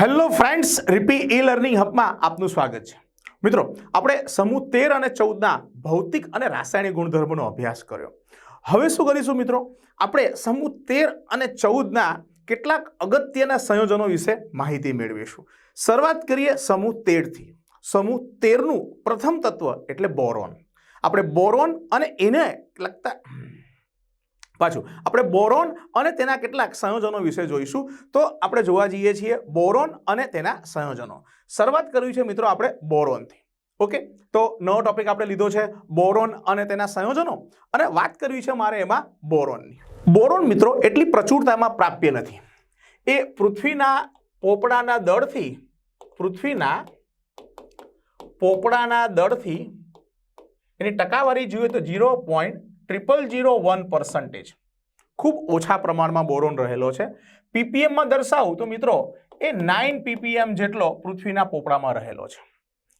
Hello friends, રીપી e learning હબમાં આપનું સ્વાગત છે. મિત્રો, આપણે સમૂહ 13 અને 14ના ભૌતિક અને રાસાયણિક ગુણધર્મોનો અભ્યાસ કર્યો. હવે શું કરીશું મિત્રો? આપણે સમૂહ 13 અને 14ના કેટલાક અગત્યના સંયોજનો વિશે માહિતી મેળવીશું. શરૂઆત કરીએ સમૂહ 13 થી. સમૂહ 13નું પ્રથમ તત્વ એટલે બોરોન. આપણે બોરોન અને એને લગતા આપણે બોરોન અને તેના કેટલાક સંયોજનો વિશે જોઈશું. તો આપણે જોવા જઈએ છીએ બોરોન અને તેના સંયોજનો. શરૂઆત કરવી છે મિત્રો આપણે બોરોનથી. ઓકે, તો નવો ટોપિક આપણે લીધો છે બોરોન અને તેના સંયોજનો, અને વાત કરવી છે મારે એમાં બોરોનની. બોરોન મિત્રો એટલી પ્રચુરતામાં પ્રાપ્ય નથી. એ પૃથ્વીના પોપડાના દળથી એની ટકાવારી જોઈએ તો 0.0001%. ખૂબ ઓછા પ્રમાણમાં બોરોન રહેલો છે. પીપીએમમાં દર્શાવું તો મિત્રો એ 9 ppm જેટલો પૃથ્વીના પોપડામાં રહેલો છે.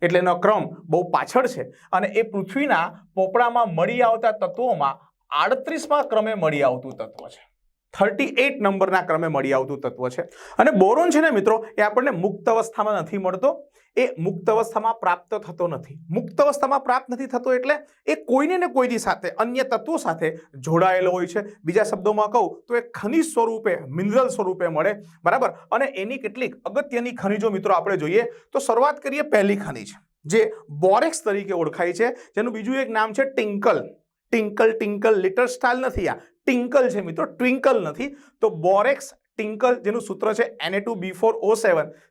એટલે એનો ક્રમ બહુ પાછળ છે અને એ પૃથ્વીના પોપડામાં મળી આવતા તત્વોમાં 38મા ક્રમે મળી આવતું તત્વ છે. 38 નંબરના ક્રમે મળી આવતું તત્વ છે. અને બોરોન છે ને મિત્રો, એ આપણને મુક્ત અવસ્થામાં નથી મળતો. એ મુક્ત અવસ્થામાં પ્રાપ્ત થતો નથી. મુક્ત અવસ્થામાં પ્રાપ્ત નથી થતો એટલે એ કોઈને ને કોઈની સાથે અન્ય તત્વો સાથે જોડાયેલો હોય છે. બીજા શબ્દોમાં કહું તો એ ખનિજ સ્વરૂપે, મિનરલ સ્વરૂપે મળે, બરાબર. અને એની કેટલીક અગત્યની ખનિજો મિત્રો આપણે જોઈએ તો શરૂઆત કરીએ પહેલી ખનિજ, જે બોરેક્સ તરીકે ઓળખાય છે, જેનું બીજું એક નામ છે ટિંકલ. ટિંકલ લિટર સ્ટાઇલ નથી, આ ટિંકલ છે મિત્રો, ટ્વિંકલ નથી. તો બોરેક્સ ટિંકલ, જેનું સૂત્ર છે Na2B4O7,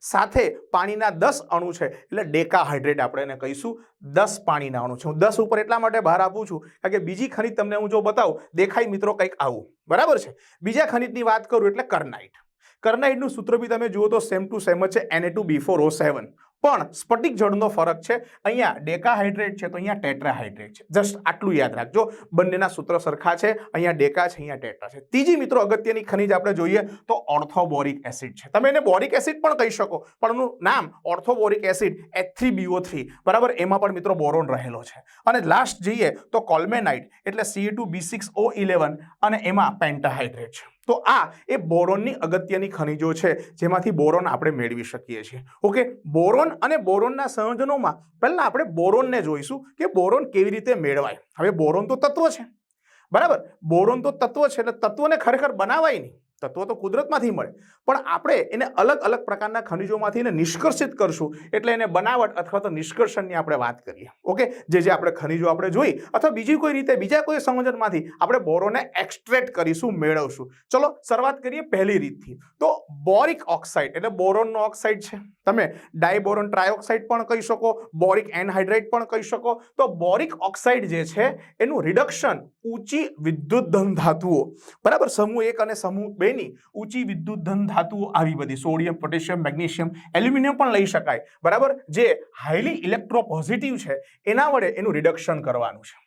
સાથે પાણીના 10 અણુ છે, એટલે ડેકાહાઇડ્રેટ આપણે એને કહીશું. 10 પાણીના અણુ છે. હું 10 ઉપર એટલા માટે ભાર આપું છું કારણ કે બીજી ખનિજ તમને હું જો બતાવું દેખાય મિત્રો કંઈક આવું, બરાબર છે. બીજા ખનિજની વાત કરું એટલે કર્નાઇટ. કર્નાઇટનું સૂત્ર બી તમે જુઓ તો સેમ ટુ સેમ જ છે, Na2B4O7. પણ સ્ફટિક જળનો ફરક છે. અહીંયા ડેકાહાઇડ્રેટ છે તો અહીંયા ટેટ્રાહાઇડ્રેટ છે. જસ્ટ આટલું યાદ રાખજો. બંનેના સૂત્ર સરખા છે. અહીંયા ડેકા છે, અહીંયા ટેટ્રા છે. ત્રીજી મિત્રો અગત્યની ખનિજ આપણે જોઈએ તો ઓર્થોબોરિક એસિડ છે. તમે એને બોરિક એસિડ પણ કહી શકો, પણ એનું નામ ઓર્થોબોરિક એસિડ H3BO3, બરાબર. એમાં પણ મિત્રો બોરોન રહેલો છે. અને લાસ્ટ જઈએ તો કોલ્મેનાઇટ એટલે Ca2B6O11, અને એમાં પેન્ટાહાઇડ્રેટ છે. તો આ એ બોરોનની અગત્યની ખનિજો છે જેમાંથી બોરોન આપણે મેળવી શકીએ છીએ. ઓકે, બોરોન અને બોરોનના સંયોજનોમાં પહેલા આપણે બોરોનને જોઈશું કે બોરોન કેવી રીતે મેળવાય. હવે બોરોન તો તત્વ છે, બરાબર. બોરોન તો તત્વ છે એટલે તત્વને ખરેખર બનાવાય નહીં. તત્વો તો કુદરતમાંથી મળે, પણ આપણે એને અલગ અલગ પ્રકારના ખનિજોમાંથી એને નિષ્કર્ષિત કરશું, એટલે એને બનાવટ અથવા તો નિષ્કર્ષણની આપણે વાત કરીએ. ઓકે, જે આપણે ખનિજો આપણે જોઈ અથવા બીજી કોઈ રીતે બીજા કોઈ સંયોજનમાંથી આપણે બોરોનને એક્સટ્રેક્ટ કરીશું, મેળવશું. ચલો શરૂઆત કરીએ પહેલી રીતથી. તો બોરિક ઓક્સાઇડ એટલે બોરોનનો ઓક્સાઇડ છે. તમે ડાયબોરોન ટ્રાયોક્સાઇડ પણ કહી શકો, બોરિક એનહાઇડ્રેટ પણ કહી શકો. તો બોરિક ઓક્સાઇડ જે છે એનું રિડક્શન ઊંચી વિદ્યુત ધન ધાતુઓ, બરાબર, સમૂહ 1 અને સમૂહ 2 ની ઊંચી વિદ્યુત ધન ધાતુઓ આવી બધી, સોડિયમ, પોટેશિયમ, મેગ્નેશિયમ, એલ્યુમિનિયમ પણ લઈ શકાય, બરાબર, જે હાઈલી ઇલેક્ટ્રોપોઝિટિવ છે, એના વડે એનું રિડક્શન કરવાનું છે.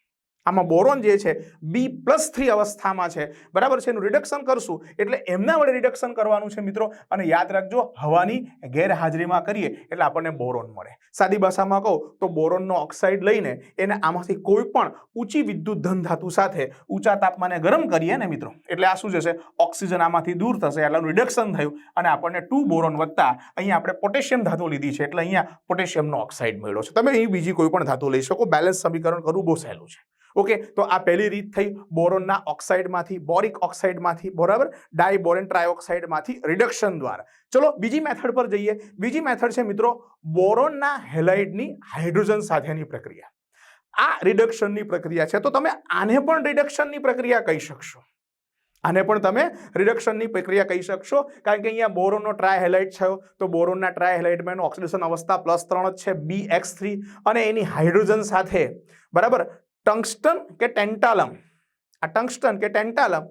આમાં બોરોન જે છે B+3 અવસ્થામાં છે, બરાબર છે. એનું રિડક્શન કરશું એટલે એમના વડે રિડક્શન કરવાનું છે મિત્રો. અને યાદ રાખજો, હવાની ગેરહાજરીમાં કરીએ એટલે આપણને બોરોન મળે. સાદી ભાષામાં કહું તો બોરોનનો ઓક્સાઇડ લઈને એને આમાંથી કોઈ પણ ઊંચી વિદ્યુત ધન ધાતુ સાથે ઊંચા તાપમાને ગરમ કરીએ ને મિત્રો, એટલે આ શું જશે, ઓક્સિજન આમાંથી દૂર થશે, એટલે રિડક્શન થયું અને આપણને 2 બોરોન વત્તા અહીંયા આપણે પોટેશિયમ ધાતુ લીધી છે એટલે અહીંયા પોટેશિયમનો ઓક્સાઇડ મળ્યો છે. તમે અહીં બીજી કોઈ પણ ધાતુ લઈ શકો. બેલેન્સ સમીકરણ કરવું બહુ સહેલું છે. ઓકે, તો આ પહેલી રીત થઈ બોરોનના ઓક્સાઇડમાંથી, બોરિક ઓક્સાઇડમાંથી, બરાબર, ડાયબોરોન ટ્રાયોક્સાઇડમાંથી રિડક્શન દ્વારા. ચલો બીજી મેથડ પર જઈએ. બીજી મેથડ છે મિત્રો બોરોનના હેલાઇડની હાઇડ્રોજન સાથેની પ્રક્રિયા. આ રિડક્શનની પ્રક્રિયા છે, તો તમે આને પણ રિડક્શનની પ્રક્રિયા કહી શકશો. આને પણ તમે રિડક્શનની પ્રક્રિયા કહી શકશો, કારણ કે અહીંયા બોરોનનો ટ્રાયહેલાઇડ થયો તો બોરોનના ટ્રાયહેલાઇડમાં એનું ઓક્સિડેશન અવસ્થા +3 જ છે, BX3, અને એની હાઇડ્રોજન સાથે, બરાબર, ટંગસ્ટન કે ટેન્ટાલમ, આ ટંગસ્ટન કે ટેન્ટાલમ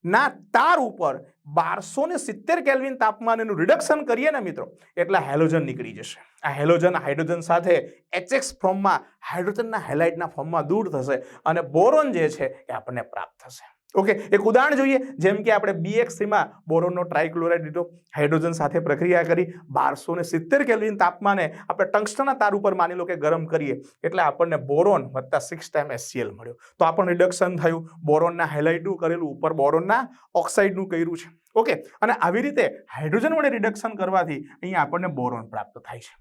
ના તાર ઉપર 1270 કેલ્વિન તાપમાન એનું રિડક્શન કરીએ ને મિત્રો, એટલે હેલોજન નીકળી જશે. આ હેલોજન હાઇડ્રોજન સાથે HX ફોર્મમાં, હાઇડ્રોજનના હેલાઇડના ફોર્મમાં દૂર થશે અને બોરોન જે છે એ આપણને પ્રાપ્ત થશે. ઓકે, એક ઉદાહરણ જોઈએ. જેમ કે આપણે BX3 માં બોરોનનો ટ્રાઇક્લોરાઇડ લીધો, હાઇડ્રોજન સાથે પ્રક્રિયા કરી, 1270 કેલ્વિન તાપમાને આપણે ટંગસ્ટનના તાર ઉપર માની લો કે ગરમ કરીએ એટલે આપણને બોરોન વત્તા 6 ટાઈમ HCl મળ્યો. તો આ પણ રિડક્શન થયું. બોરોનના હેલાઇડનું કરેલું ઉપર બોરોનના ઓક્સાઇડનું કર્યું છે. ઓકે, અને આવી રીતે હાઇડ્રોજન વડે રિડક્શન કરવાથી અહીંયા આપણને બોરોન પ્રાપ્ત થાય છે.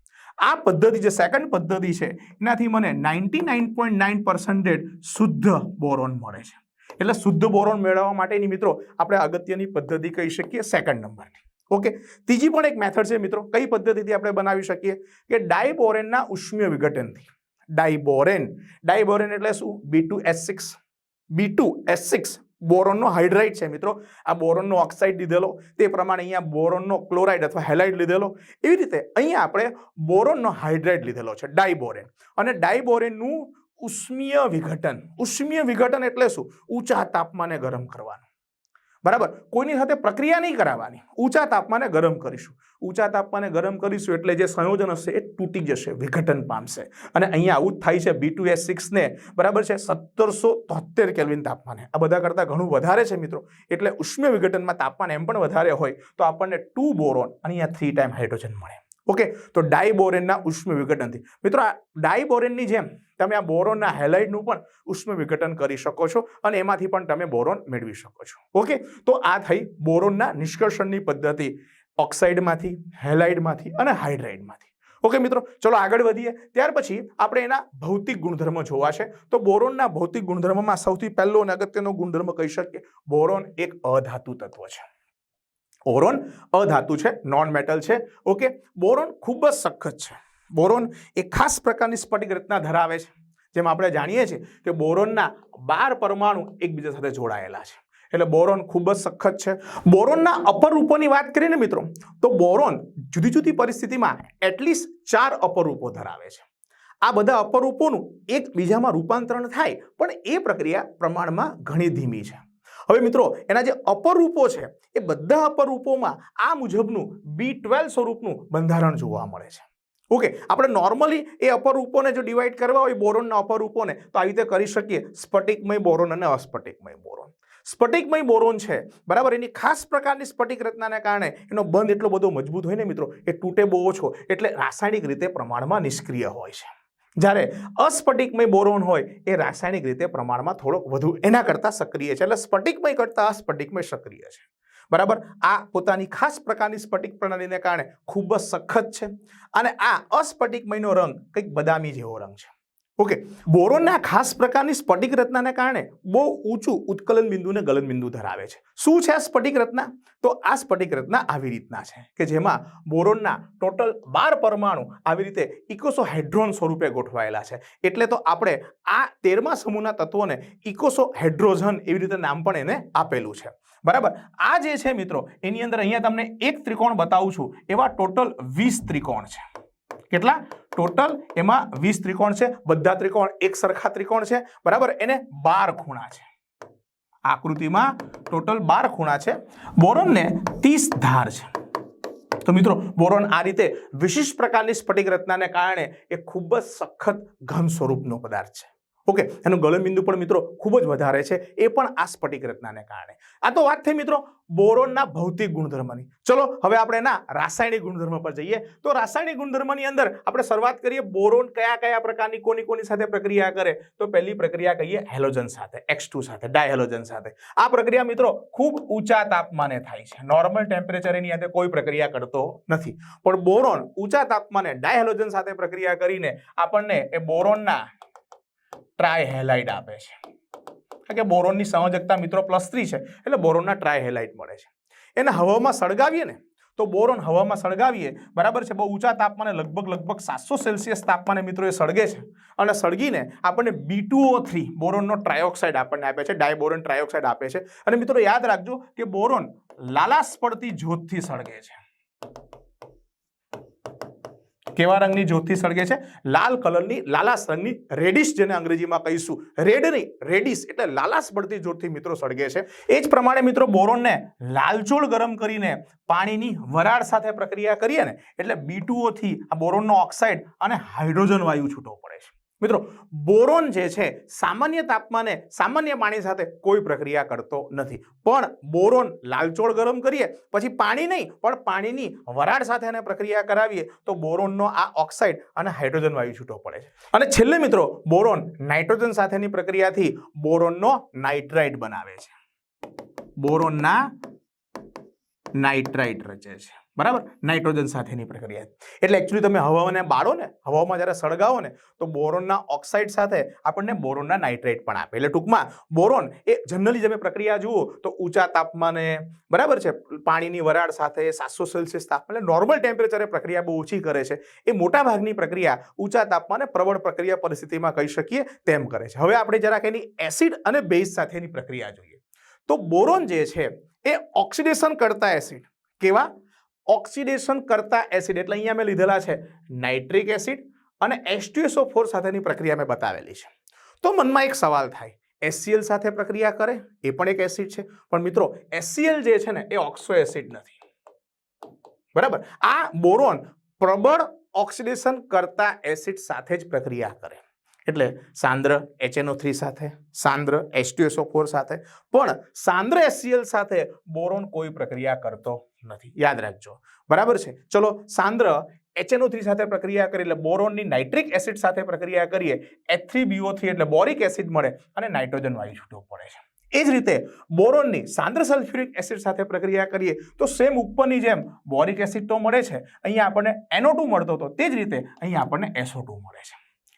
આ પદ્ધતિ જે સેકન્ડ પદ્ધતિ છે એનાથી મને 99.9% શુદ્ધ બોરોન મળે છે. એટલે શુદ્ધ બોરોન મેળવવા માટેની મિત્રો આપણે અગત્યની પદ્ધતિ કહી શકીએ સેકન્ડ નંબરની. ઓકે, ત્રીજી પણ એક મેથડ છે મિત્રો. કઈ પદ્ધતિથી આપણે બનાવી શકીએ કે ડાયબોરેનના ઉષ્મીય વિઘટનથી. ડાયબોરેન એટલે શું? B2S6 બોરોનનો હાઇડ્રાઇડ છે મિત્રો. આ બોરોનનો ઓક્સાઇડ લીધેલો, તે પ્રમાણે અહીંયા બોરોનનો ક્લોરાઇડ અથવા હેલાઇડ લીધેલો. એવી રીતે અહીંયા આપણે બોરોનનો હાઇડ્રાઇડ લીધેલો છે ડાયબોરેન. અને ડાયબોરેનનું ઉષ્મીય વિઘટન એટલે શું? ઊંચા તાપમાને ગરમ કરવાનું. બરાબર, કોઈની સાથે પ્રક્રિયા નહીં કરાવવાની, ઊંચા તાપમાને ગરમ કરીશું. ઊંચા તાપમાને ગરમ કરીશું એટલે જે સંયોજન હશે એ તૂટી જશે, વિઘટન પામશે. અને અહીંયા આવું જ થાય છે. B2S6 ને બરાબર છે 1773 કેલ્વિન તાપમાને. આ બધા કરતાં ઘણું વધારે છે મિત્રો. એટલે ઉષ્મીય વિઘટનમાં તાપમાન એમ પણ વધારે હોય તો આપણને 2 બોરોન અને અહીંયા 3 ટાઈમ હાઇડ્રોજન મળે. ઓકે, તો ડાયબોરેનના ઉષ્મીય વિઘટનથી મિત્રો આ ડાયબોરેનની જેમ તમે આ બોરોનના હેલાઇડનું પણ ઉષ્મીય વિઘટન કરી શકો છો અને એમાંથી પણ તમે બોરોન મેળવી શકો છો. ઓકે, તો આ થઈ બોરોનના નિષ્કર્ષણની પદ્ધતિ ઓક્સાઇડમાંથી, હેલાઇડમાંથી અને હાઇડ્રાઇડમાંથી. ઓકે મિત્રો, ચલો આગળ વધીએ. ત્યાર પછી આપણે એના ભૌતિક ગુણધર્મો જોવા છે. તો બોરોનના ભૌતિક ગુણધર્મમાં સૌથી પહેલો અને અગત્યનો ગુણધર્મ કહી શકીએ બોરોન એક અધાતુ તત્વ છે. બોરોન અધાતુ છે, નોન મેટલ છે. ઓકે, બોરોન ખૂબ જ સખત છે. બોરોન એક ખાસ પ્રકારની સ્ફટિક રચના ધરાવે છે. જેમ આપણે જાણીએ છીએ કે બોરોનના 12 પરમાણુ એકબીજા સાથે જોડાયેલા છે. એટલે બોરોન ખૂબ જ સખત છે. બોરોનના અપરૂપોની વાત કરીએ ને મિત્રો, તો બોરોન જુદી જુદી પરિસ્થિતિમાં એટલીસ્ટ 4 અપરૂપો ધરાવે છે. આ બધા અપરૂપોનું એકબીજામાં રૂપાંતરણ થાય પણ એ પ્રક્રિયા પ્રમાણમાં ઘણી ધીમી છે. હવે મિત્રો એના જે અપરૂપો છે એ બધા અપરૂપોમાં આ મુજબનું B12 સ્વરૂપનું બંધારણ જોવા મળે છે. ઓકે, આપણે નોર્મલી એ અપરૂપોને જો ડિવાઈડ કરવા હોય બોરોનના અપરૂપોને તો આવી રીતે કરી શકીએ સ્ફટિકમય બોરોન અને અસ્ફટિકમય બોરોન. સ્ફટિકમય બોરોન છે બરાબર, એની ખાસ પ્રકારની સ્ફટિક રચનાને કારણે એનો બંધ એટલો બધો મજબૂત હોય ને મિત્રો, એ તૂટે બહુ ઓછો, એટલે રાસાયણિક રીતે પ્રમાણમાં નિષ્ક્રિય હોય છે. જ્યારે અસ્ફટિકમય બોરોન હોય એ રાસાયણિક રીતે પ્રમાણમાં થોડોક વધુ એના કરતાં સક્રિય છે. એટલે સ્ફટિકમય કરતાં અસ્ફટિકમય સક્રિય છે. બરાબર, આ પોતાની ખાસ પ્રકારની સ્ફટિક પ્રણાલીને કારણે ખૂબ જ સખત છે. અને આ અસ્ફટિકમયનો રંગ કંઈક બદામી જેવો રંગ છે. ઓકે, બોરોનના ખાસ પ્રકારની સ્ફટિક રચનાને કારણે બહુ ઊંચું ઉત્કલન બિંદુ ને ગલન બિંદુ ધરાવે છે. શું છે આ સ્ફટિક રચના? તો આ સ્ફટિક રચના આવી રીતના છે કે જેમાં બોરોનના ટોટલ 12 પરમાણુ આવી રીતે ઇકોસોહેડ્રોન સ્વરૂપે ગોઠવાયેલા છે. એટલે તો આપણે આ 13મા સમૂહના તત્વોને ઇકોસોહેડ્રોજન એવી રીતે નામ પણ એને આપેલું છે. બરાબર, આ જે છે મિત્રો એની અંદર અહીંયા તમને એક ત્રિકોણ બતાવું છું. એવા ટોટલ 20 ત્રિકોણ છે. કેટલા ટોટલ? એમાં 20 ત્રિકોણ છે. બધા ત્રિકોણ એક સરખા ત્રિકોણ છે. બરાબર, એને 12 ખૂણા છે. આકૃતિમાં ટોટલ 12 ખૂણા છે. બોરોનને 30 ધાર છે. તો મિત્રો બોરોન આ રીતે વિશિષ્ટ પ્રકારની સ્ફટિક રચનાને કારણે એ ખૂબ જ સખત ઘન સ્વરૂપનો પદાર્થ છે. ઓકે, એનું ગલન બિંદુ પણ મિત્રો ખૂબ જ વધારે છે, એ પણ આ સ્ફટિક રચનાને કારણે. આ તો વાત થઈ મિત્રો બોરોનના ભૌતિક ગુણધર્મની. ચલો હવે આપણે એના રાસાયણિક ગુણધર્મ પર જઈએ. તો રાસાયણિક ગુણધર્મની અંદર આપણે શરૂઆત કરીએ. બોરોન કયા કયા પ્રકારની કોની સાથે પ્રક્રિયા કરે? તો પહેલી પ્રક્રિયા કહીએ હેલોજન સાથે, X2 સાથે, ડાયહેલોજન સાથે. આ પ્રક્રિયા મિત્રો ખૂબ ઊંચા તાપમાને થાય છે. નોર્મલ ટેમ્પરેચર એની અંદર કોઈ પ્રક્રિયા કરતો નથી. પણ બોરોન ઊંચા તાપમાને ડાયહેલોજન સાથે પ્રક્રિયા કરીને આપણને એ બોરોનના ટ્રાયહેલાઇડ આપે છે. કારણ કે બોરોનની સંયોજકતા મિત્રો +3 છે એટલે બોરોનના ટ્રાયહેલાઇડ મળે છે. એને હવામાં સળગાવીએ ને તો બોરોન હવામાં સળગાવીએ બરાબર છે, બહુ ઊંચા તાપમાને લગભગ 700 સેલ્સિયસ તાપમાને મિત્રો એ સળગે છે. અને સળગીને આપણને B2O3 બોરોનનો ટ્રાયોક્સાઇડ આપણને આપે છે, ડાયબોરોન ટ્રાયોક્સાઇડ આપે છે. અને મિત્રો યાદ રાખજો કે બોરોન લાલાશ પડતી જ્યોતથી સળગે છે. કેવા રંગની જ્યોતથી સળગે છે? લાલ કલરની, લાલાશ રંગની, રેડિશ જેને અંગ્રેજીમાં કહીશું. રેડ નહીં, રેડિશ એટલે લાલાશ પડતી જ્યોતથી મિત્રો સળગે છે. એ જ પ્રમાણે મિત્રો બોરોનને લાલચોળ ગરમ કરીને પાણીની વરાળ સાથે પ્રક્રિયા કરીએ ને એટલે B2O થી આ બોરોનનો ઓક્સાઇડ અને હાઇડ્રોજન વાયુ છૂટો પડે છે. મિત્રો બોરોન જે છે સામાન્ય તાપમાને સામાન્ય પાણી સાથે કોઈ પ્રક્રિયા કરતો નથી, પણ બોરોન લાલચોળ ગરમ કરીએ પછી પાણી નહીં પણ પાણીની વરાળ સાથે એને પ્રક્રિયા કરાવીએ તો બોરોનનો આ ઓક્સાઇડ અને હાઇડ્રોજન વાયુ છૂટો પડે છે. અને છેલ્લે મિત્રો બોરોન નાઇટ્રોજન સાથેની પ્રક્રિયાથી બોરોનનો નાઇટ્રાઇટ બનાવે છે, બોરોનના નાઇટ્રાઇટ રચે છે, બરાબર, નાઇટ્રોજન સાથેની પ્રક્રિયા. એટલે એકચ્યુઅલી તમે હવાને બાળો ને, હવામાં જ્યારે સળગાવો ને તો બોરોનના ઓક્સાઇડ સાથે આપણને બોરોનના નાઇટ્રેટ પણ આપે. એટલે ટૂંકમાં બોરોન એ જનરલી તમે પ્રક્રિયા જુઓ તો ઊંચા તાપમાને, બરાબર છે, પાણીની વરાળ સાથે 700 સેલ્સિયસ તાપમાને નોર્મલ ટેમ્પરેચરે પ્રક્રિયા બહુ ઓછી કરે છે. એ મોટા ભાગની પ્રક્રિયા ઊંચા તાપમાને પ્રબળ પ્રક્રિયા પરિસ્થિતિમાં કહી શકીએ તેમ કરે છે. હવે આપણે જરાક એની એસિડ અને બેઝ સાથેની પ્રક્રિયા જોઈએ. તો બોરોન જે છે એ ઓક્સિડેશન કરતા એસિડ, કેવા ઓક્સિડેશન કરતા એસિડ, એટલે અહીંયા મેં લીધેલા છે નાઇટ્રિક એસિડ અને H2SO4 સાથેની પ્રક્રિયા મેં બતાવેલી છે. તો મનમાં એક સવાલ થાય, HCl સાથે પ્રક્રિયા કરે એ પણ એક એસિડ છે, પણ મિત્રો HCl જે છે ને એ ઓક્સો એસિડ નથી, બરાબર. આ બોરોન પ્રબળ ઓક્સિડેશન કરતા એસિડ સાથે જ પ્રક્રિયા કરે, એટલે સાંદ્ર HNO3 સાથે, સાંદ્ર H2SO4 સાથે, પણ સાંદ્ર HCl સાથે બોરોન કોઈ પ્રક્રિયા કરતો નથી, યાદ રાખજો, બરાબર છે. ચલો સાંદ્ર HNO3 સાથે પ્રક્રિયા કરી એટલે બોરોનની નાઇટ્રિક એસિડ સાથે પ્રક્રિયા કરીએ, H3BO3 એટલે બોરિક એસિડ મળે અને નાઇટ્રોજન વાયુ છૂટો પડે છે. એ જ રીતે બોરોનની સાંદ્ર સલ્ફ્યુરિક એસિડ સાથે પ્રક્રિયા કરીએ તો સેમ ઉપરની જેમ બોરિક એસિડ તો મળે છે, અહીંયા આપણને NO2 મળતો હતો, તે જ રીતે અહીંયા આપણને SO2 મળે છે.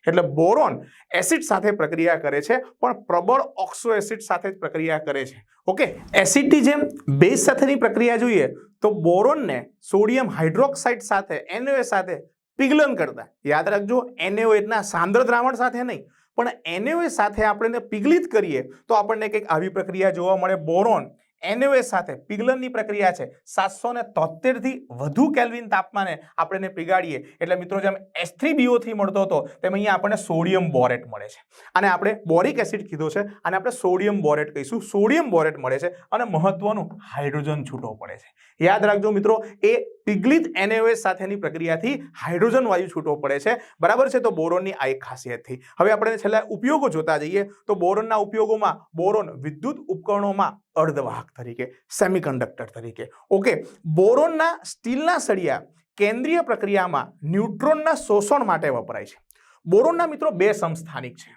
એટલે બોરોન એસિડ સાથે પ્રક્રિયા કરે છે પણ પ્રબળ ઓક્સો એસિડ સાથે જ પ્રક્રિયા કરે છે. ઓકે, એસિડની જેમ બેઝ સાથેની પ્રક્રિયા જોઈએ તો બોરોનને સોડિયમ હાઇડ્રોક્સાઇડ સાથે NaOH સાથે પિઘલન કરતા, યાદ રાખજો NaOH ના સાંદ્ર દ્રાવણ સાથે નહીં પણ NaOH સાથે આપણે પિઘલિત કરીએ તો આપણને કંઈક આવી પ્રક્રિયા જોવા મળે. બોરોન NaOH સાથે પિઘલનની પ્રક્રિયા છે 773 થી વધુ કેલ્વિન તાપમાને આપણે પીગાડીએ એટલે મિત્રો જેમ H3BO3 મળતો હતો તેમ અહીંયા આપણને સોડિયમ બોરેટ મળે છે. અને આપણે બોરિક એસિડ કીધો છે અને આપણે સોડિયમ બોરેટ કહીશું, સોડિયમ બોરેટ મળે છે અને મહત્વનું હાઇડ્રોજન છૂટો પડે છે. યાદ રાખજો મિત્રો, એ પિઘલિત NaOH સાથેની પ્રક્રિયાથી હાઇડ્રોજન વાયુ છૂટો પડે છે, બરાબર છે. તો બોરોનની આ એક ખાસિયત થઈ. હવે આપણે છેલ્લા ઉપયોગો જોતા જઈએ તો બોરોનના ઉપયોગોમાં બોરોન વિદ્યુત ઉપકરણોમાં અર્ધવાહક તરીકે, સેમિકન્ડક્ટર તરીકે. ઓકે, બોરોનના સ્ટીલના સળિયા કેન્દ્રીય પ્રક્રિયામાં ન્યુટ્રોનના શોષણ માટે વપરાય છે. બોરોનના મિત્રો બે સમસ્થાનિક છે,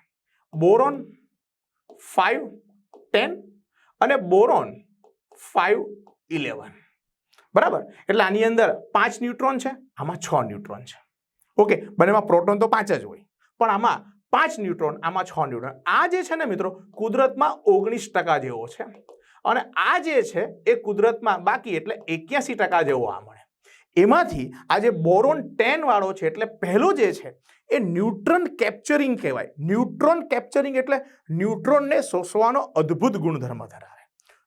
બોરોન 510 અને બોરોન 511, બરાબર. એટલે આની અંદર 5 ન્યુટ્રોન છે, આમાં 6 ન્યુટ્રોન છે. ઓકે, બંનેમાં પ્રોટોન તો 5 જ હોય પણ આમાં 5 ન્યુટ્રોન, આમાં 6 ન્યુટ્રોન. આ જે છે ને મિત્રો કુદરતમાં 19% જેવો છે અને આ જે છે એ કુદરતમાં બાકી એટલે 81% જેવો આ મળે. એમાંથી આ જે બોરોન 10 વાળો છે એટલે પહેલો જે છે એ ન્યુટ્રોન કેપ્ચરિંગ કહેવાય. ન્યુટ્રોન કેપ્ચરિંગ એટલે ન્યુટ્રોનને શોષવાનો અદ્ભુત ગુણધર્મ ધરાવે.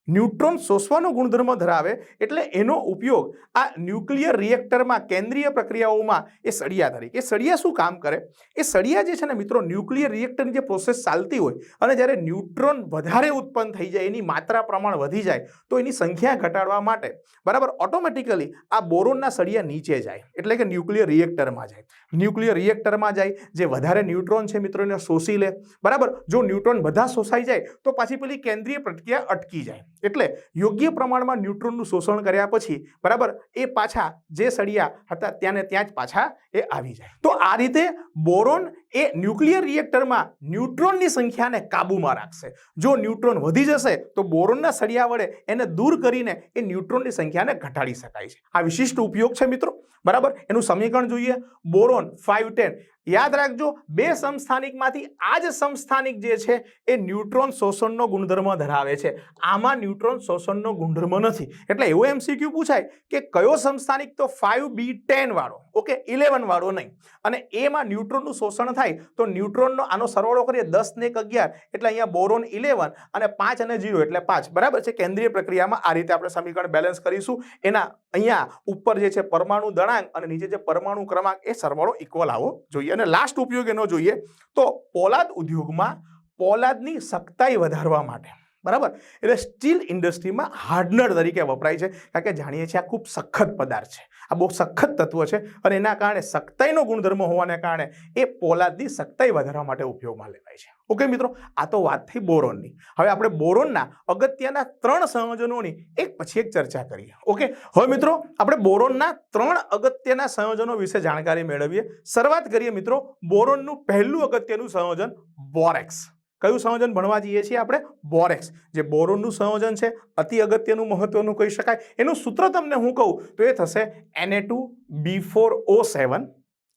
ન્યુટ્રોન શોષવાનો ગુણધર્મ ધરાવે એટલે એનો ઉપયોગ આ ન્યુક્લિયર રિએક્ટરમાં કેન્દ્રીય પ્રક્રિયાઓમાં એ સળિયા તરીકે. સળિયા શું કામ કરે? એ સળિયા જે છે ને મિત્રો બોરોન રિએક્ટરની જે પ્રોસેસ ચાલતી હોય અને જ્યારે ન્યુટ્રોન વધારે ઉત્પન્ન થઈ જાય, એની માત્રા પ્રમાણ વધી જાય તો એની સંખ્યા ઘટાડવા માટે, બરાબર, ઓટોમેટિકલી આ બોરોનના સળિયા નીચે જાય એટલે કે ન્યુક્લિયર રિએક્ટરમાં જાય. ન્યુક્લિયર રિએક્ટરમાં જાય, જે વધારે ન્યુટ્રોન છે મિત્રો એને શોષી લે, બરાબર. જો ન્યુટ્રોન બધા શોષાઈ જાય તો પાછી પેલી કેન્દ્રીય પ્રક્રિયા અટકી જાય. એટલે યોગ્ય પ્રમાણમાં ન્યુટ્રોનનું શોષણ કર્યા પછી, બરાબર, એ પાછા જે સળિયા હતા ત્યાં ને ત્યાં જ પાછા એ આવી જાય. તો આ રીતે બોરોન એ ન્યુક્લિયર રિએક્ટરમાં ન્યુટ્રોનની સંખ્યાને કાબૂમાં રાખશે. જો ન્યુટ્રોન વધી જશે તો બોરોનના સળિયા વડે એને દૂર કરીને એ ન્યુટ્રોનની સંખ્યાને ઘટાડી શકાય છે. આ વિશિષ્ટ ઉપયોગ છે મિત્રો, બરાબર. એનું સમીકરણ જોઈએ, બોરોન 510. યાદ રાખજો, બે સમસ્થાનિકમાંથી આ જ સમસ્થાનિક જે છે એ ન્યુટ્રોન શોષણનો ગુણધર્મ ધરાવે છે, આમાં ન્યુટ્રોન શોષણનો ગુણધર્મ નથી. એટલે એવો MCQ પૂછાય કે કયો સમસ્થાનિક? તો 5B10 વાળો, ઓકે, 11 વાળો નહીં. અને એમાં ન્યુટ્રોનનું શોષણ થાય તો ન્યુટ્રોનનો આનો સરવાળો કરીએ 10 ને 11 એટલે અહીંયા બોરોન 11 અને 5 અને 0 એટલે 5, બરાબર છે. કેન્દ્રીય પ્રક્રિયામાં આ રીતે આપણે સમીકરણ બેલેન્સ કરીશું. એના અહીંયા ઉપર જે છે પરમાણુ દળાંક અને નીચે જે પરમાણુ ક્રમાંક એ સરવાળો ઇક્વલ આવવો જોઈએ. અને લાસ્ટ ઉપયોગ એનો જોઈએ તો પોલાદ ઉદ્યોગમાં પોલાદની સખ્તાઈ વધારવા માટે, બરાબર, એટલે સ્ટીલ ઇન્ડસ્ટ્રીમાં હાર્ડનર તરીકે વપરાય છે, કારણ કે જાણીએ છીએ આ ખૂબ સખત પદાર્થ છે, આ બહુ સખત તત્વ છે અને એના કારણે સખ્તાઈનો ગુણધર્મ હોવાને કારણે એ પોલાદની સખ્તાઈ વધારવા માટે ઉપયોગમાં લેવાય છે. ઓકે મિત્રો, આ તો વાત થઈ બોરોનની. હવે આપણે બોરોનના અગત્યના 3 સંયોજનોની એક પછી એક ચર્ચા કરીએ. ઓકે, હવે મિત્રો આપણે બોરોનના 3 અગત્યના સંયોજનો વિશે જાણકારી મેળવીએ. શરૂઆત કરીએ મિત્રો બોરોનનું પહેલું અગત્યનું સંયોજન બોરેક્સ. કયું સંયોજન ભણવા જઈએ છીએ આપણે? બોરેક્સ. જે બોરોનનું સંયોજન છે અતિ અગત્યનું મહત્વનું કહી શકાય. એનું સૂત્ર તમને હું કહું તો એ થશે Na2B4O7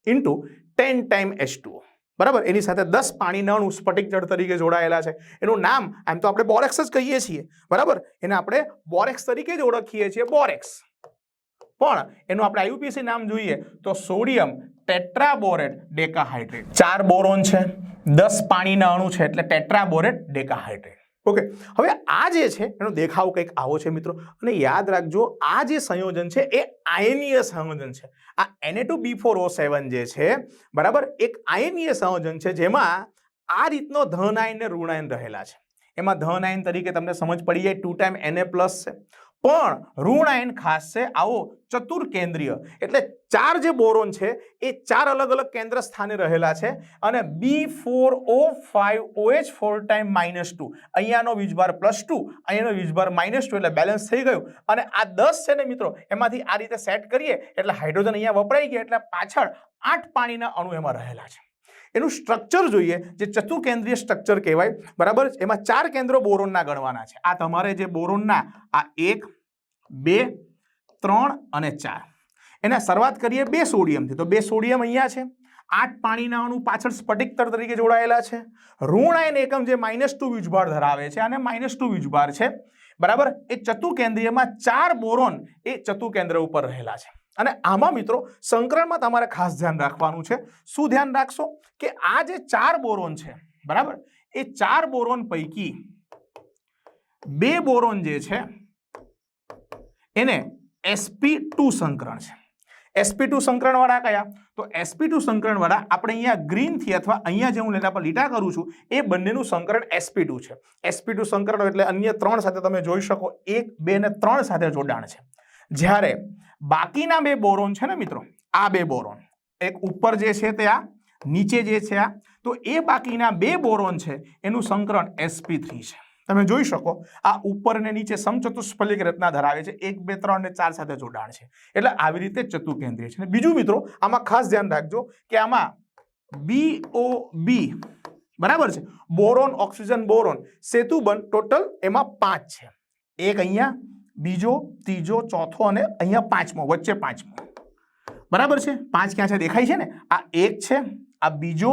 ઇન્ટુ 10 ટાઈમ H2O. બરાબર, એની સાથે 10 પાણીના અણુ સ્ફટિક જળ તરીકે જોડાયેલા છે. એનું નામ આમ તો આપણે બોરેક્સ જ કહીએ છીએ. બરાબર, એને આપણે બોરેક્સ તરીકે જ ઓળખીએ છીએ, બોરેક્સ. પણ એનું આપણે આઈયુપીએસી નામ જોઈએ તો સોડિયમ ટેટ્રાબોરેટ ડેકાહાઇડ્રેટ. 4 બોરોન છે, 10 પાણીના અણુ છે, એટલે ટેટ્રાબોરેટ ડેકાહાઇડ્રેટ. ઓકે, હવે આ જે છે એનો દેખાવ કંઈક આવો છે મિત્રો, અને યાદ રાખજો આ જે સંયોજન છે એ આયનીય સંયોજન છે. આ Na2B4O7 જે છે, બરાબર, એક આયનીય સંયોજન છે જેમાં આ રીતનો ધન આયન ને ઋણ આયન રહેલા છે. એમાં ધન આયન તરીકે તમને સમજ પડી જાય 2 ટાઈમ Na+ છે, પણ ઋણ આયન ખાસ છે આવો ચતુર્કેન્દ્રીય, એટલે 4 જે બોરોન છે એ 4 અલગ અલગ કેન્દ્ર સ્થાને રહેલા છે અને B4O5OH4 ટાઈમ -2, અહીંયાનો વીજભાર +2, અહીંયાનો વીજભાર -2, એટલે બેલેન્સ થઈ ગયું. અને આ 10 છે ને મિત્રો, એમાંથી આ રીતે સેટ કરીએ એટલે હાઇડ્રોજન અહીંયા વપરાઈ ગયા, એટલે પાછળ 8 પાણીના અણુ એમાં રહેલા છે. એનું સ્ટ્રક્ચર જોઈએ જે ચતુર્કેન્દ્રીય સ્ટ્રક્ચર કહેવાય. બરાબર, એમાં 4 કેન્દ્રો બોરોનના ગણવાના છે. આ તમારે જે બોરોનના આ 1, 2, 3 અને 4, એના શરૂઆત કરીએ 2 સોડિયમથી. તો 2 સોડિયમ અહીંયા છે, 8 પાણીના અણુ પાછળ સ્ફટિક તળ તરીકે જોડાયેલા છે. ઋણ આયન એકમ જે -2 વીજભાર ધરાવે છે અને -2 વીજભાર છે. બરાબર, એ ચતુર્કેન્દ્રીયમાં 4 બોરોન એ ચતુર્કેન્દ્ર ઉપર રહેલા છે. અને આમાં મિત્રો સંકરણમાં તમારે ખાસ ધ્યાન રાખવાનું છે. શું ધ્યાન રાખશો કે આ જે 4 બોરોન છે, બરાબર, એ 4 બોરોન પૈકી 2 બોરોન જે છે એને sp2 સંકરણ છે. sp2 સંકરણ વાળા કયા? તો sp2 સંકરણ વાળા આપણે અહીંયા ગ્રીન થી અથવા અહીંયા જે હું લીટા પર લીટા કરું છું એ બંનેનું સંકરણ sp2 છે. sp2 સંકરણ એટલે અન્ય 3 સાથે તમે જોઈ શકો 1, 2 અને 3 સાથે જોડાણ છે. જ્યારે બાકીના 2 બોરોન છે ને મિત્રો, આ 2 બોરોન, એક ઉપર જે છે તે આ, નીચે જે છે આ, તો એ બાકીના 2 બોરોન છે એનું સંકરણ sp3 છે. તમે જોઈ શકો આ ઉપર અને નીચે સમચતુષ્ફલિક રચના ધરાવે છે, 1, 2, 3 અને 4 સાથે જોડાણ છે, એટલે આવી રીતે ચતુર્કેન્દ્રીય છે. બીજું મિત્રો આમાં ખાસ ધ્યાન રાખજો કે આમાં BOB, બરાબર છે, બોરોન ઓક્સિજન બોરોન સેતુબંધ ટોટલ એમાં 5 છે. એક અહીંયા, બીજો, ત્રીજો, ચોથો અને અહીંયા 5મો, વચ્ચે 5મો. બરાબર છે, 5 ક્યાં છે દેખાય છે ને, આ 1 છે, આ બીજો,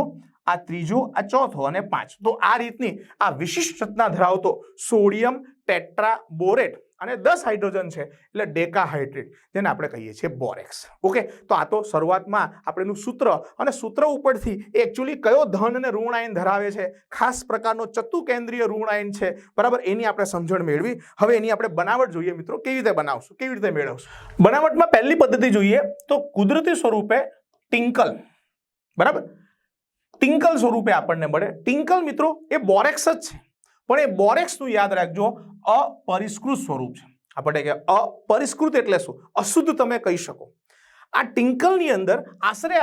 આ ત્રીજો, આ ચોથો અને 5. તો આ રીતની આ વિશિષ્ટ રચના ધરાવતો સોડિયમ ટેટ્રાબોરેટ અને 10 હાઇડ્રોજન છે, એટલે ડેકાહાઇડ્રેટ, જેને આપણે કહીએ છીએ બોરેક્સ. ઓકે, તો આ તો શરૂઆતમાં આપણે એનું સૂત્ર અને સૂત્ર ઉપરથી એકચ્યુઅલી કયો ધન અને ઋણ આયન ધરાવે છે, ખાસ પ્રકારનો ચતુર્કેન્દ્રીય ઋણ આયન છે, બરાબર, એની આપણે સમજણ મેળવી. હવે એની આપણે બનાવટ જોઈએ મિત્રો, કેવી રીતે બનાવશું, કેવી રીતે મેળવશું. બનાવટમાં પહેલી પદ્ધતિ જોઈએ તો કુદરતી સ્વરૂપે ટિંકલ, બરાબર, ટિંકલ સ્વરૂપે આપણને મળે. ટિંકલ મિત્રો એ બોરેક્સ જ છે, પણ એ બોરેક્સનું યાદ રાખજો અપરિષ્કૃત સ્વરૂપ છે. આપણે કે અપરિષ્કૃત એટલે શું? અશુદ્ધ તમે કહી શકો. આ ટિંકલની અંદર આશરે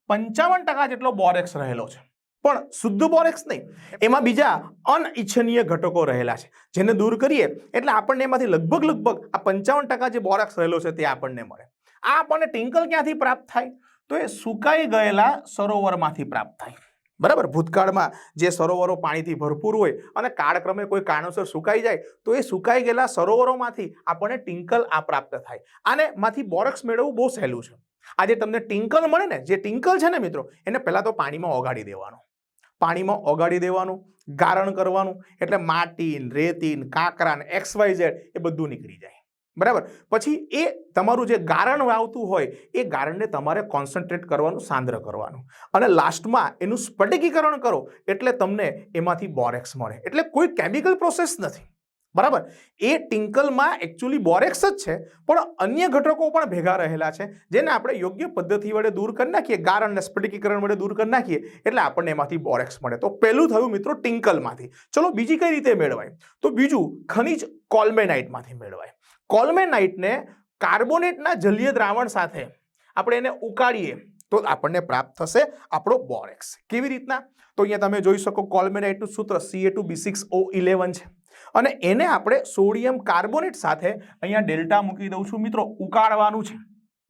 55% જેટલો બોરેક્સ રહેલો છે, પણ શુદ્ધ બોરેક્સ નહીં, એમાં બીજા અનિચ્છનીય ઘટકો રહેલા છે, જેને દૂર કરીએ એટલે આપણને એમાંથી લગભગ આ 55% જે બોરેક્સ રહેલો છે તે આપણને મળે. આ આપણને ટિંકલ ક્યાંથી પ્રાપ્ત થાય? તો એ સુકાઈ ગયેલા સરોવરમાંથી પ્રાપ્ત થાય. બરાબર, ભૂતકાળમાં જે સરોવરો પાણીથી ભરપૂર હોય અને કાળક્રમે કોઈ કારણોસર સુકાઈ જાય તો એ સુકાઈ ગયેલા સરોવરોમાંથી આપણને ટિંકલ આ પ્રાપ્ત થાય. આને માંથી બોરેક્સ મેળવવું બહુ સહેલું છે. આજે તમને ટિંકલ મળે ને, જે ટિંકલ છે ને મિત્રો, એને પહેલા તો પાણીમાં ઓગાળી દેવાનું. પાણીમાં ઓગાળી દેવાનું, ગારણ કરવાનું, એટલે માટી, રેતી, કાંકરા, XYZ એ બધું નીકળી જાય. બરાબર, પછી એ તમારું જે ગારણ આવતું હોય એ ગારણને તમારે કોન્સન્ટ્રેટ કરવાનું, સાંદ્ર કરવાનું, અને લાસ્ટમાં એનું સ્ફટિકીકરણ કરો એટલે તમને એમાંથી બોરેક્સ મળે. એટલે કોઈ કેમિકલ પ્રોસેસ નથી, બરાબર. એ ટિંકલમાં એકચ્યુઅલી બોરેક્સ જ છે, પણ અન્ય ઘટકો પણ ભેગા રહેલા છે, જેને આપણે યોગ્ય પદ્ધતિ વડે દૂર કરી નાખીએ, ગારણ અને સ્ફટિકીકરણ વડે દૂર કરી નાખીએ એટલે આપણને એમાંથી બોરેક્સ મળે. તો પહેલું થયું મિત્રો ટિંકલમાંથી. ચલો બીજી કઈ રીતે મેળવાય? તો બીજું ખનિજ કોલ્મેનાઇટમાંથી મેળવાય. કોલ્મેનાઇટને કાર્બોનેટના જલીય દ્રાવણ સાથે આપણે એને ઉકાળીએ તો આપણને પ્રાપ્ત થશે આપણો બોરેક્સ. કેવી રીતના? તો અહીંયા તમે જોઈ શકો કોલ્મેનાઇટનું સૂત્ર Ca2B6O11 છે અને એને આપણે સોડિયમ કાર્બોનેટ સાથે અહીંયા ડેલ્ટા મૂકી દઉં છું મિત્રો, ઉકાળવાનું છે.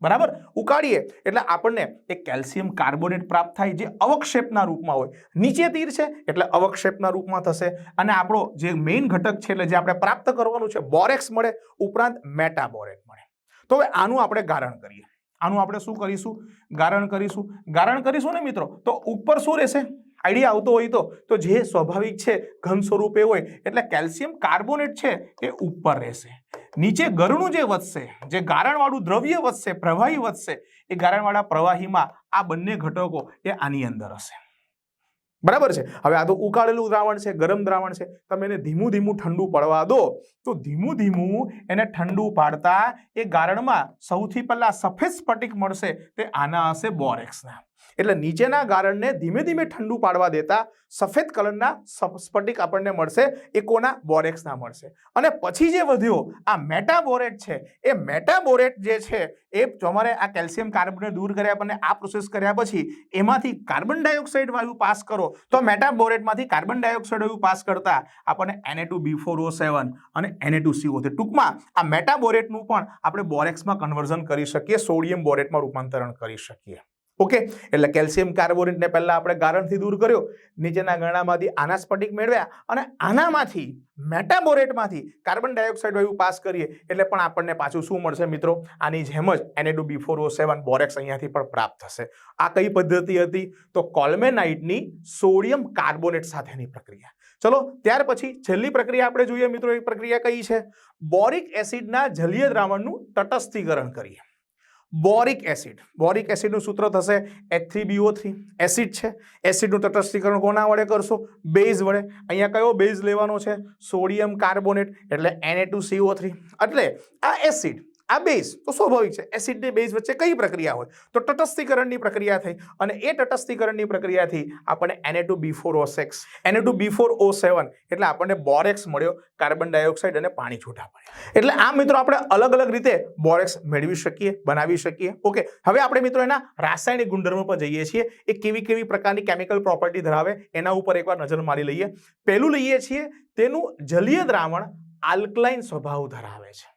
બરાબર. ઉકાળીએ એટલે આપણને એક કેલ્શિયમ કાર્બોનેટ પ્રાપ્ત થાય જે અવક્ષેપના રૂપમાં હોય. નીચે તીર છે એટલે અવક્ષેપના રૂપમાં થશે અને આપણો જે મેઇન ઘટક છે એટલે જે આપણે પ્રાપ્ત કરવાનું છે બોરેક્સ મળે, ઉપરાંત મેટાબોરેટ મળે. તો હવે આનું આપણે ગારણ કરીએ. આનું આપણે શું કરીશું? ગારણ કરીશું. ગારણ કરીશું ને મિત્રો, તો ઉપર શું રહેશે? આઈડિયા આવતો હોય તો જે સ્વાભાવિક છે ઘન સ્વરૂપે હોય એટલે કેલ્શિયમ કાર્બોનેટ છે એ ઉપર રહેશે. નીચે ગરણું જે વધશે, જે ગારણવાળું દ્રવ્ય વધશે, પ્રવાહી વધશે, એ ગારણવાળા પ્રવાહીમાં આ બંને ઘટકો એ આની અંદર હશે. બરાબર છે. હવે આ તો ઉકાળેલું દ્રાવણ છે, ગરમ દ્રાવણ છે, તમે એને ધીમું ધીમું ઠંડુ પડવા દો તો ધીમું ધીમું એને ઠંડુ પાડતા એ ગારણમાં સૌથી પહેલા સફેદ સ્ફટિક મળશે, તે આના હશે બોરેક્સના. એટલે નીચેના ગારણને ધીમે ધીમે ઠંડુ પાડવા દેતા સફેદ કલરના સ્ફટિક આપણને મળશે, એ કોના? બોરેક્સના મળશે. અને પછી જે વધ્યો આ મેટાબોરેટ છે, એ મેટાબોરેટ જે છે એ તમારે આ કેલ્શિયમ કાર્બોનેટ દૂર કર્યા પછી આ પ્રોસેસ કર્યા પછી એમાંથી કાર્બન ડાયોક્સાઇડ વાયુ પાસ કરો તો મેટાબોરેટમાંથી કાર્બન ડાયોક્સાઇડ વાયુ પાસ કરતા આપણને Na2B4O7 અને Na2CO3. ટૂંકમાં આ મેટાબોરેટનું પણ આપણે બોરેક્સમાં કન્વર્ઝન કરી શકીએ, સોડિયમ બોરેટમાં રૂપાંતરણ કરી શકીએ. ઓકે. એટલે કેલ્શિયમ કાર્બોનેટને પહેલા આપણે ગારણથી દૂર કર્યો, નીચેના ગરણામાંથી આના સ્ફટિક મેળવ્યા અને આનામાંથી મેટાબોરેટમાંથી કાર્બન ડાયોક્સાઇડ વાયુ પાસ કરીએ એટલે પણ આપણને પાછું શું મળશે મિત્રો? આની જેમ જ Na2B4O7 બોરેક્સ અહીંયાથી પણ પ્રાપ્ત થશે. આ કઈ પદ્ધતિ હતી? તો કોલ્મેનાઇટની સોડિયમ કાર્બોનેટ સાથેની પ્રક્રિયા. ચલો ત્યાર પછી છેલ્લી પ્રક્રિયા આપણે જોઈએ મિત્રો. એ પ્રક્રિયા કઈ છે? બોરિક એસિડના જલીય દ્રાવણનું તટસ્થીકરણ કરીએ. બોરિક એસિડનું સૂત્ર થશે H3BO3. એસિડ છે, એસિડનું તટસ્થીકરણ કોના વડે કરશો? બેઝ વડે. અહીંયા કયો બેઝ લેવાનો છે? સોડિયમ કાર્બોનેટ એટલે Na2CO3. એટલે આ એસિડ, આ બેઝ તો સ્વાભાવિક છે, એસિડ ને બેઝ વચ્ચે કઈ પ્રક્રિયા હોય? તો તટસ્થીકરણની પ્રક્રિયા થઈ અને એ તટસ્થીકરણની પ્રક્રિયાથી આપણને Na2B4O6, Na2B4O7 એટલે આપણને બોરેક્સ મળ્યો, કાર્બન ડાયોક્સાઇડ અને પાણી છૂટા પડ્યા. એટલે આ મિત્રો આપણે અલગ અલગ રીતે બોરેક્સ મેળવી શકીએ, બનાવી શકીએ. ઓકે. હવે આપણે મિત્રો એના રાસાયણિક ગુણધર્મો પર જઈએ છીએ. એ કેવી કેવી પ્રકારની કેમિકલ પ્રોપર્ટી ધરાવે એના ઉપર એકવાર નજર મારી લઈએ. પહેલું લઈએ છીએ તેનું જલીય દ્રાવણ આલ્કલાઇન સ્વભાવ ધરાવે છે.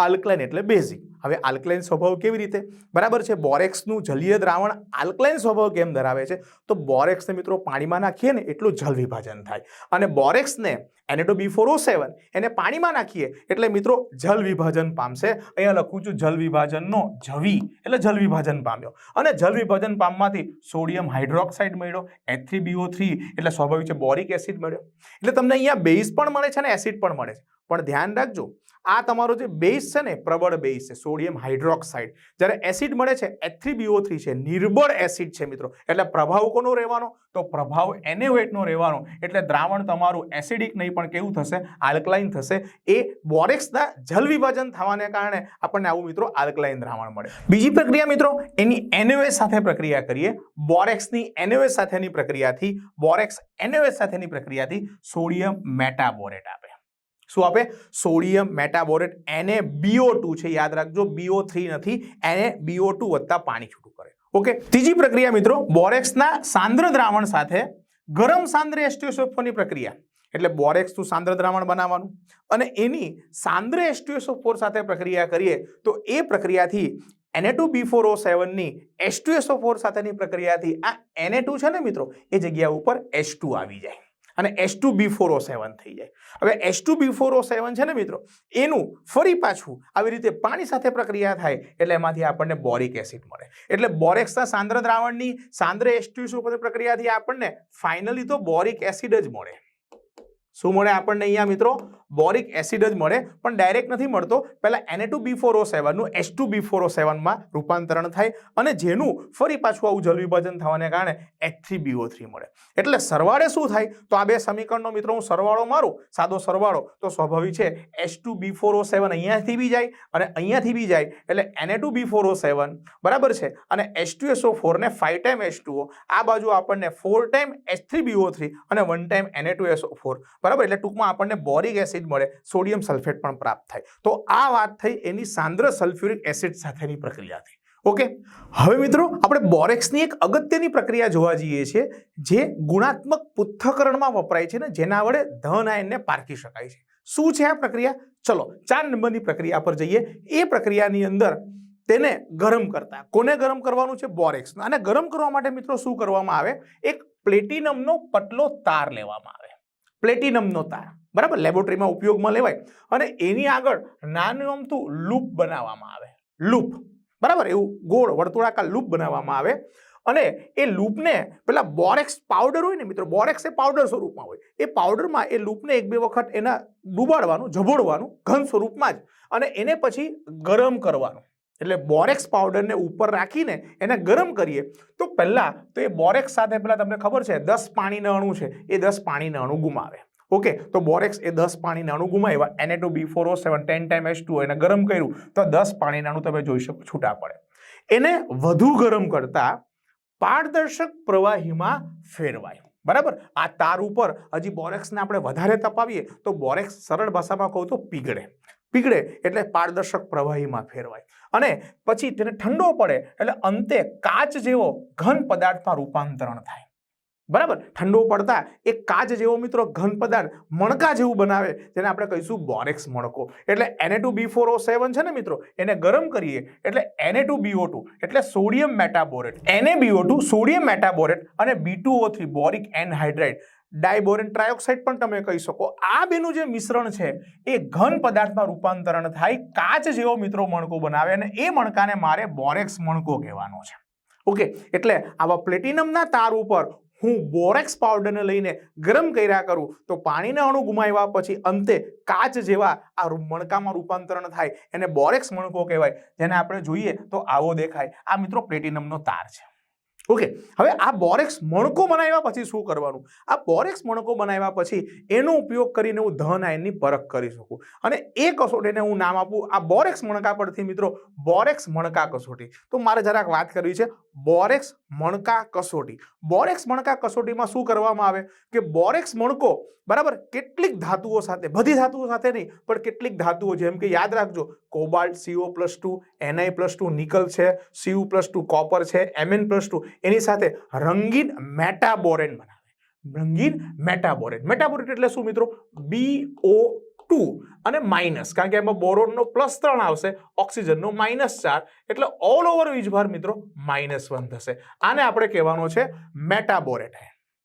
આલ્કલાઇન એટલે બેઝિક. હવે આલ્કલાઇન સ્વભાવ કેવી રીતે? બરાબર છે. બોરેક્સનું જલીય દ્રાવણ આલ્કલાઇન સ્વભાવ કેમ ધરાવે છે? તો બોરેક્સને મિત્રો પાણીમાં નાખીએ ને એટલું જલ વિભાજન થાય અને બોરેક્સને Na2B4O7 એને પાણીમાં નાખીએ એટલે મિત્રો જલ વિભાજન પામશે. અહીંયા લખું છું જલ વિભાજનનો જવી એટલે જલ વિભાજન પામ્યો અને જલ વિભાજન પામવાથી સોડિયમ હાઇડ્રોક્સાઇડ મળ્યો, H3BO3 એટલે સ્વાભાવિક છે બોરિક એસિડ મળ્યો. એટલે તમને અહીંયા બેઝ પણ મળે છે અને એસિડ પણ મળે છે. પણ ધ્યાન રાખજો, આ તમારો જે બેઝ છે ને પ્રબળ બેઝ છે સોડિયમ હાઇડ્રોક્સાઇડ, જ્યારે એસિડ મળે છે H3BO3 છે નિર્બળ એસિડ છે મિત્રો. એટલે પ્રભાવ કોનો રહેવાનો? તો પ્રભાવ એનેવેટનો રહેવાનો. એટલે દ્રાવણ તમારું એસિડિક નહીં પણ કેવું થશે? આલ્કલાઇન થશે. એ બોરેક્સના જલ વિભાજન થવાને કારણે આપણને આવું મિત્રો આલ્કલાઇન દ્રાવણ મળે. બીજી પ્રક્રિયા મિત્રો એની NaOH સાથે પ્રક્રિયા કરીએ. બોરેક્સની NaOH સાથેની પ્રક્રિયાથી, બોરેક્સ NaOH સાથેની પ્રક્રિયાથી સોડિયમ મેટાબોરેટ આપે. શું આપે? સોડિયમ મેટાબોરેટ. NaBO2 છે, યાદ રાખજો, BO3 નથી, NaBO2 વત્તા પાણી છૂટું કરે. ઓકે. ત્રીજી પ્રક્રિયા મિત્રો બોરેક્સના સાંદ્ર દ્રાવણ સાથે ગરમ સાંદ્ર H2SO4 ની પ્રક્રિયા. એટલે બોરેક્સનું સાંદ્ર દ્રાવણ બનાવવાનું અને એની સાંદ્ર H2SO4 સાથે પ્રક્રિયા કરીએ તો એ પ્રક્રિયાથી Na2B4O7 ની H2SO4 સાથેની પ્રક્રિયાથી આ Na2 છે ને મિત્રો એ જગ્યા ઉપર H2 આવી જાય અને H2B4O7 થઈ જાય. હવે H2B4O7 છે ને મિત્રો એનું ફરી પાછું આવી રીતે પાણી સાથે પ્રક્રિયા થાય એટલે એમાંથી આપણને બોરિક એસિડ મળે. એટલે બોરેક્સના સાંદ્ર દ્રાવણની સાંદ્ર H2SO4 પ્રક્રિયાથી આપણને ફાઇનલી તો બોરિક એસિડ જ મળે. શું મળે આપણને અહીંયા મિત્રો? બોરિક એસિડ જ મળે, પણ ડાયરેક્ટ નથી મળતો. પહેલા Na2B4O7 નું H2B4O7 માં રૂપાંતરણ થાય અને જેનું ફરી પાછું આવું જલ વિભાજન થવાને કારણે H3BO3 મળે. એટલે સરવાળે શું થાય તો આ બે સમીકરણનો મિત્રો હું સરવાળો મારું, સાદો સરવાળો, તો સ્વાભાવિક છે H2B4O7 અહીંયાથી બી જાય અને અહીંયાથી બી જાય એટલે Na2B4O7 બરાબર છે અને H2SO4 ને 5 ટાઈમ H2O, આ બાજુ આપણને 4 ટાઈમ H3BO3 અને 1 ટાઈમ Na2SO4 બરાબર. એટલે ટૂંકમાં આપણને બોરિક એસિડ મળે, સોડિયમ સલ્ફેટ પણ પ્રાપ્ત થાય. તો આ વાત થઈ એની સાંદ્ર સલ્ફ્યુરિક એસિડ સાથેની પ્રક્રિયાથી. ઓકે, હવે મિત્રો આપણે બોરેક્સની એક અગત્યની પ્રક્રિયા જોવા જઈએ છીએ જે ગુણાત્મક પૃથ્થકરણમાં વપરાય છે ને જેના વડે ધન આયનને પારખી શકાય છે. શું છે આ પ્રક્રિયા? ચલો 4 નંબરની પ્રક્રિયા પર જઈએ. એ પ્રક્રિયાની અંદર તેને ગરમ કરતા, કોને ગરમ કરવાનું છે? બોરેક્સ. અને ગરમ કરવા માટે મિત્રો શું કરવામાં આવે? એક પ્લેટિનમનો પતલો તાર લેવામાં આવે, પ્લેટિનમનો તાર બરાબર, લેબોરેટરીમાં ઉપયોગમાં લેવાય અને એની આગળ નાનું અમથું લૂપ બનાવવામાં આવે, લૂપ બરાબર, એવું ગોળ વર્તુળાકાર લૂપ બનાવવામાં આવે અને એ લૂપને પેલા બોરેક્સ પાવડર હોય ને મિત્રો, બોરેક્સ એ પાવડર સ્વરૂપમાં હોય, એ પાવડરમાં એ લૂપને 1-2 વખત એના ડૂબાડવાનું, ઝબોડવાનું ઘન સ્વરૂપમાં જ અને એને પછી ગરમ કરવાનું. એટલે બોરેક્સ પાવડરને ઉપર રાખીને એને ગરમ કરીએ તો પહેલા તો એ બોરેક્સ સાથે પેલા તમને ખબર છે 10 પાણીના અણુ છે, એ 10 પાણીના અણુ ગુમાવે. ઓકે, તો બોરેક્સ એ 10 પાણીના અણુ ગુમાવ્યા, Na2B4O7 10 ટાઈમ H2O એને ગરમ કર્યું તો 10 પાણીના અણુ તમે જોઈ શકો છૂટા પડે. એને વધુ ગરમ કરતા પારદર્શક પ્રવાહીમાં ફેરવાય બરાબર. આ તાર ઉપર હજી બોરેક્સને આપણે વધારે તપાવીએ તો બોરેક્સ સરળ ભાષામાં કહું તો પીગળે, પીગળે એટલે પારદર્શક પ્રવાહીમાં ફેરવાય અને પછી તેને ઠંડો પડે એટલે અંતે કાચ જેવો ઘન પદાર્થમાં રૂપાંતરણ થાય બરાબર. ઠંડો પડતા એક કાચ જેવો મિત્રો ઘન પદાર્થ મણકા જેવું બનાવે જેને આપણે કહીશું બોરેક્સ મણકો. એટલે Na2B4O7 છે ને મિત્રો, એને ગરમ કરીએ એટલે Na2BO2 એટલે સોડિયમ મેટાબોરેટ, NaBO2 સોડિયમ મેટાબોરેટ અને B2O3 બોરિક એનહાઇડ્રાઇડ, ડાયબોરેન ટ્રાયોક્સાઇડ પણ તમે કહી શકો. આ બેનું જે મિશ્રણ છે એ ઘન પદાર્થમાં રૂપાંતરણ થાય, કાચ જેવો મિત્રો મણકો બનાવે અને એ મણકાને મારે બોરેક્સ મણકો કહેવાનો છે. ઓકે, એટલે આવા પ્લેટિનમના તાર ઉપર હું બોરેક્સ પાવડરને લઈને ગરમ કર્યા કરું તો પાણીના અણુ ગુમાવ્યા પછી અંતે કાચ જેવા આ મણકામાં રૂપાંતરણ થાય, એને બોરેક્સ મણકો કહેવાય, જેને આપણે જોઈએ તો આવો દેખાય. આ મિત્રો પ્લેટિનમનો તાર છે. ઓકે, હવે આ બોરેક્સ મણકો બનાવ્યા પછી શું કરવાનું? આ બોરેક્સ મણકો બનાવ્યા પછી એનો ઉપયોગ કરીને હું ધન આયનની પરખ કરી શકું અને એ કસોટીને હું નામ આપું આ બોરેક્સ મણકા પરથી મિત્રો બોરેક્સ મણકા કસોટી. તો મારે જરાક વાત કરવી છે બોરેક્સ મણકા કસોટી. બોરેક્સ મણકા કસોટીમાં શું કરવામાં આવે કે બોરેક્સ મણકો બરાબર કેટલીક ધાતુઓ સાથે, બધી ધાતુઓ સાથે નહીં પણ કેટલીક ધાતુઓ, જેમ કે યાદ રાખજો કોબાલ્ટ CO+2, Ni+2 નિકલ છે, Cu+2 કોપર છે, Mn+2 એની સાથે રંગીન મેટાબોરેન બનાવે, રંગીન મેટાબોરેન. મેટાબોરેટ એટલે શું મિત્રો? BO2 અને માઇનસ, કારણ કે એમાં બોરોનનો +3 આવશે, ઓક્સિજનનો -4 એટલે ઓલ ઓવર વીજભાર મિત્રો -1 થશે. આને આપણે કહેવાનો છે મેટાબોરેટ.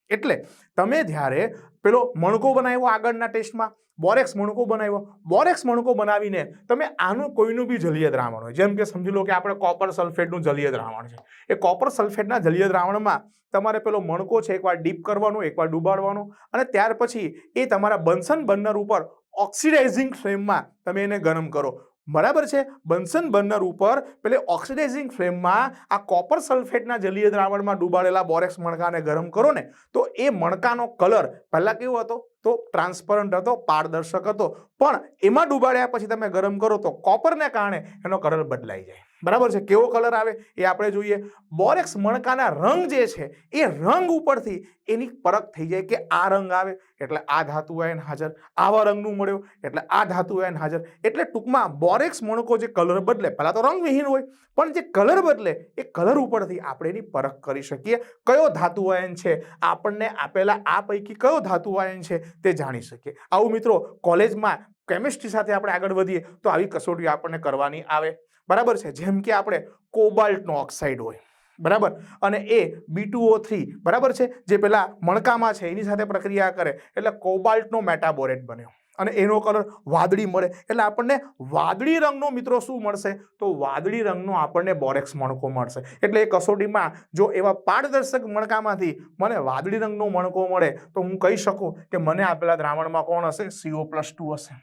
એટલે તમે જ્યારે પેલો મણકો બનાવ્યો આગળના ટેસ્ટમાં, બોરેક્સ મણકો બનાવ્યો, બોરેક્સ મણકો બનાવીને તમે આનું કોઈનું બી જલીય દ્રાવણ હોય, જેમ કે સમજી લો કે આપણે કોપર સલ્ફેટનું જલીય દ્રાવણ છે, એ કોપર સલ્ફેટના જલીય દ્રાવણમાં તમારે પેલો મણકો છે એકવાર ડીપ કરવાનો, એકવાર ડૂબાડવાનો અને ત્યાર પછી એ તમારા બન્સન બર્નર ઉપર ઓક્સિડાઇઝિંગ ફ્લેમમાં તમે એને ગરમ કરો બરાબર છે. બન્સન બર્નર ઉપર પેલે ઓક્સિડાઇઝિંગ ફ્લેમમાં આ કોપર સલ્ફેટના જલીય દ્રાવણમાં ડૂબાડેલા બોરેક્સ મણકાને ગરમ કરો ને તો એ મણકાનો કલર પહેલા કેવો હતો? તો ટ્રાન્સપરન્ટ હતો, પારદર્શક હતો, પણ એમાં ડૂબાડ્યા પછી તમે ગરમ કરો તો કોપરને કારણે એનો કલર બદલાઈ જાય બરાબર છે. કેવો કલર આવે એ આપણે જોઈએ. બોરેક્સ મણકાના રંગ જે છે એ રંગ ઉપરથી એની પરખ થઈ જાય કે આ રંગ આવે એટલે આ ધાતુ આયન હાજર, આવા રંગનું મળ્યો એટલે આ ધાતુ આયન હાજર. એટલે ટૂંકમાં બોરેક્સ મણકો જે કલર બદલે, પહેલા તો રંગવિહીન હોય પણ જે કલર બદલે એ કલર ઉપરથી આપણે એની પરખ કરી શકીએ, કયો ધાતુ આયન છે, આપણને આપેલા આ પૈકી કયો ધાતુ આયન છે તે જાણી શકીએ. આવું મિત્રો કોલેજમાં કેમિસ્ટ્રી સાથે આપણે આગળ વધીએ તો આવી કસોટી આપણને કરવાની આવે બરાબર છે. જેમ કે આપણે કોબાલ્ટનો ઓક્સાઇડ હોય બરાબર અને એ B2O3 બરાબર છે જે પેલા મણકામાં છે એની સાથે પ્રક્રિયા કરે એટલે કોબાલ્ટનો મેટાબોરેટ બન્યો. અને એનો કલર વાદળી મળે એટલે આપણને વાદળી રંગનો મિત્રો શું મળશે તો વાદળી રંગનો આપણને બોરેક્સ મણકો મળશે. એટલે એ કસોટીમાં જો એવા પારદર્શક મણકામાંથી મને વાદળી રંગનો મણકો મળે તો હું કહી શકું કે મને આપેલા દ્રાવણમાં કોણ હશે CO+2 હશે.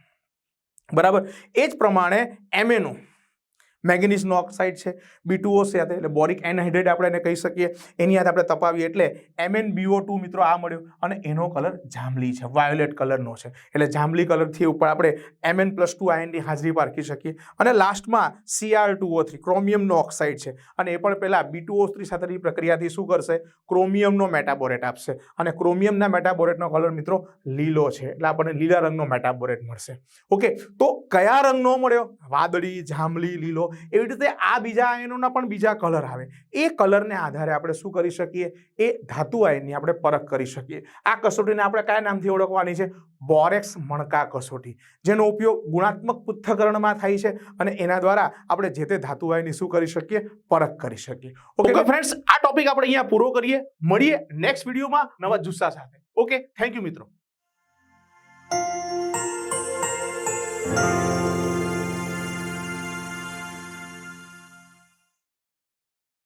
બરાબર. એ જ પ્રમાણે એમએનું મેંગેનીઝનો ઓક્સાઇડ છે B2O સાથે એટલે બોરિક એનહાઇડ્રેટ આપણે એને કહી શકીએ. એની સાથે આપણે તપાવીએ એટલે MnBO2 મિત્રો આ મળ્યો અને એનો કલર જાંબલી છે, વાયોલેટ કલરનો છે. એટલે જાંબલી કલરથી ઉપર આપણે Mn+2 આયનની હાજરી પારખી શકીએ. અને લાસ્ટમાં Cr2O3 ક્રોમિયમનો ઓક્સાઇડ છે અને એ પણ પહેલા B2O3 સાથેની પ્રક્રિયાથી શું કરશે ક્રોમિયમનો મેટાબોરેટ આપશે અને ક્રોમિયમના મેટાબોરેટનો કલર મિત્રો લીલો છે એટલે આપણને લીલા રંગનો મેટાબોરેટ મળશે. ઓકે, તો કયા રંગનો મળ્યો વાદળી, જાંબલી, લીલો. એવી રીતે આ બીજા આયનોના પણ બીજા કલર આવે. એ કલરને આધારે આપણે શું કરી શકીએ એ ધાતુ આયનની આપણે પરખ કરી શકીએ. આ કસોટીને આપણે કયા નામથી ઓળખવાની છે બોરેક્સ મણકા કસોટી, જેનો ઉપયોગ ગુણાત્મક પૃથ્થકરણમાં થાય છે અને એના દ્વારા આપણે જે તે ધાતુ આયનની શું કરી શકીએ પરખ કરી શકીએ. ઓકે ફ્રેન્ડ્સ, આ ટોપિક આપણે અહીંયા પૂરો કરીએ. મળીએ નેક્સ્ટ વિડીયોમાં નવા જુસ્સા સાથે. ઓકે, થેન્ક યુ મિત્રો.